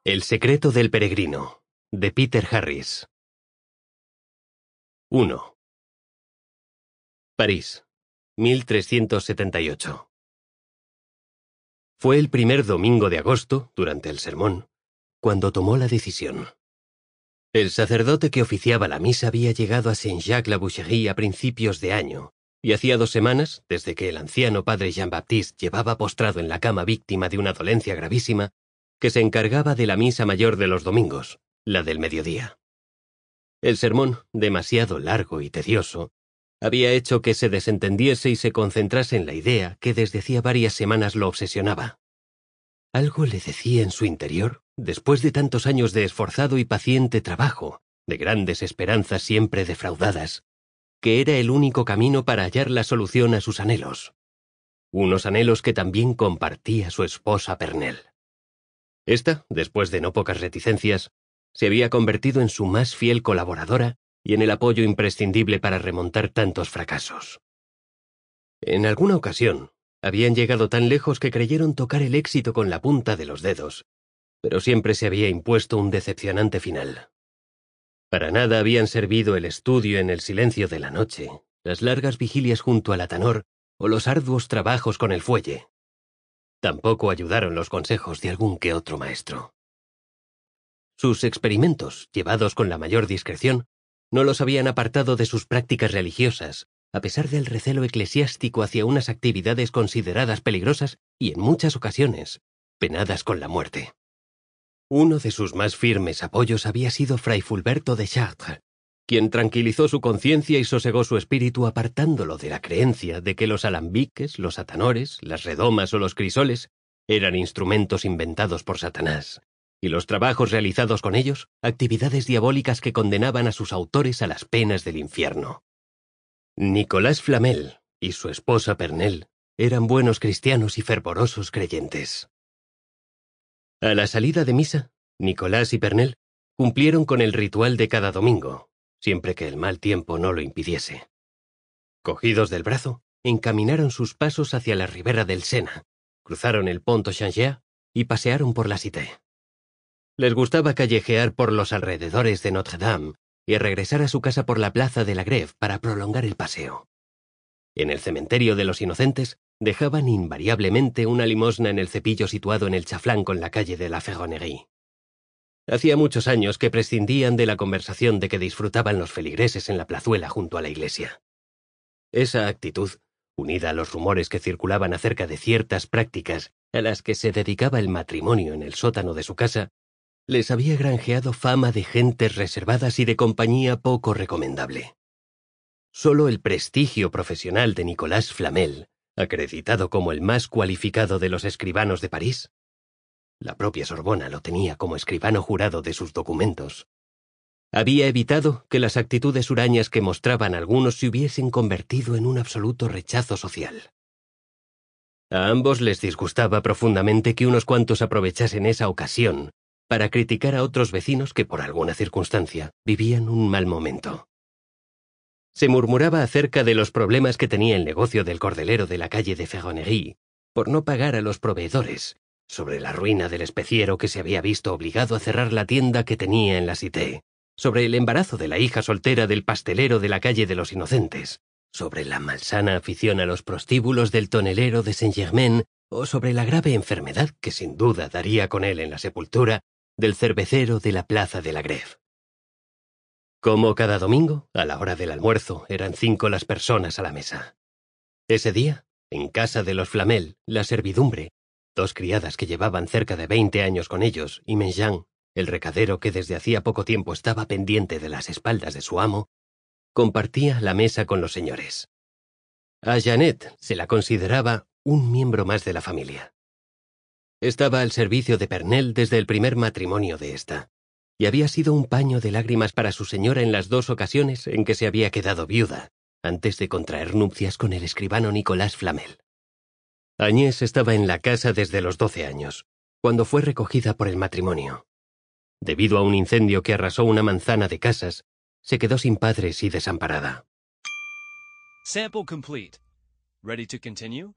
El secreto del peregrino, de Peter Harris. 1. París, 1378. Fue el primer domingo de agosto, durante el sermón, cuando tomó la decisión. El sacerdote que oficiaba la misa había llegado a Saint-Jacques-la-Boucherie a principios de año, y hacía 2 semanas, desde que el anciano padre Jean-Baptiste llevaba postrado en la cama víctima de una dolencia gravísima, que se encargaba de la misa mayor de los domingos, la del mediodía. El sermón, demasiado largo y tedioso, había hecho que se desentendiese y se concentrase en la idea que desde hacía varias semanas lo obsesionaba. Algo le decía en su interior, después de tantos años de esforzado y paciente trabajo, de grandes esperanzas siempre defraudadas, que era el único camino para hallar la solución a sus anhelos. Unos anhelos que también compartía su esposa Pernelle. Esta, después de no pocas reticencias, se había convertido en su más fiel colaboradora y en el apoyo imprescindible para remontar tantos fracasos. En alguna ocasión, habían llegado tan lejos que creyeron tocar el éxito con la punta de los dedos, pero siempre se había impuesto un decepcionante final. Para nada habían servido el estudio en el silencio de la noche, las largas vigilias junto al atanor o los arduos trabajos con el fuelle. Tampoco ayudaron los consejos de algún que otro maestro. Sus experimentos, llevados con la mayor discreción, no los habían apartado de sus prácticas religiosas, a pesar del recelo eclesiástico hacia unas actividades consideradas peligrosas y en muchas ocasiones penadas con la muerte. Uno de sus más firmes apoyos había sido Fray Fulberto de Chartres, quien tranquilizó su conciencia y sosegó su espíritu apartándolo de la creencia de que los alambiques, los atanores, las redomas o los crisoles eran instrumentos inventados por Satanás, y los trabajos realizados con ellos, actividades diabólicas que condenaban a sus autores a las penas del infierno. Nicolas Flamel y su esposa Pernelle eran buenos cristianos y fervorosos creyentes. A la salida de misa, Nicolas y Pernelle cumplieron con el ritual de cada domingo, siempre que el mal tiempo no lo impidiese. Cogidos del brazo, encaminaron sus pasos hacia la ribera del Sena, cruzaron el Pont aux Changiers y pasearon por la Cité. Les gustaba callejear por los alrededores de Notre-Dame y regresar a su casa por la plaza de la Grève para prolongar el paseo. En el cementerio de los Inocentes dejaban invariablemente una limosna en el cepillo situado en el chaflán con la calle de la Ferronnerie. Hacía muchos años que prescindían de la conversación de que disfrutaban los feligreses en la plazuela junto a la iglesia. Esa actitud, unida a los rumores que circulaban acerca de ciertas prácticas a las que se dedicaba el matrimonio en el sótano de su casa, les había granjeado fama de gentes reservadas y de compañía poco recomendable. Solo el prestigio profesional de Nicolas Flamel, acreditado como el más cualificado de los escribanos de París, la propia Sorbona lo tenía como escribano jurado de sus documentos, había evitado que las actitudes hurañas que mostraban algunos se hubiesen convertido en un absoluto rechazo social. A ambos les disgustaba profundamente que unos cuantos aprovechasen esa ocasión para criticar a otros vecinos que por alguna circunstancia vivían un mal momento. Se murmuraba acerca de los problemas que tenía el negocio del cordelero de la calle de Ferronnerie por no pagar a los proveedores, sobre la ruina del especiero que se había visto obligado a cerrar la tienda que tenía en la Cité, sobre el embarazo de la hija soltera del pastelero de la calle de los Inocentes, sobre la malsana afición a los prostíbulos del tonelero de Saint-Germain o sobre la grave enfermedad que sin duda daría con él en la sepultura del cervecero de la plaza de la Grève. Como cada domingo, a la hora del almuerzo, eran 5 las personas a la mesa. Ese día, en casa de los Flamel, la servidumbre, 2 criadas que llevaban cerca de 20 años con ellos, y Menjean, el recadero que desde hacía poco tiempo estaba pendiente de las espaldas de su amo, compartía la mesa con los señores. A Jeannette se la consideraba un miembro más de la familia. Estaba al servicio de Pernelle desde el primer matrimonio de ésta, y había sido un paño de lágrimas para su señora en las 2 ocasiones en que se había quedado viuda, antes de contraer nupcias con el escribano Nicolas Flamel. Agnès estaba en la casa desde los 12 años, cuando fue recogida por el matrimonio. Debido a un incendio que arrasó una manzana de casas, se quedó sin padres y desamparada. Sample complete. Ready to continue?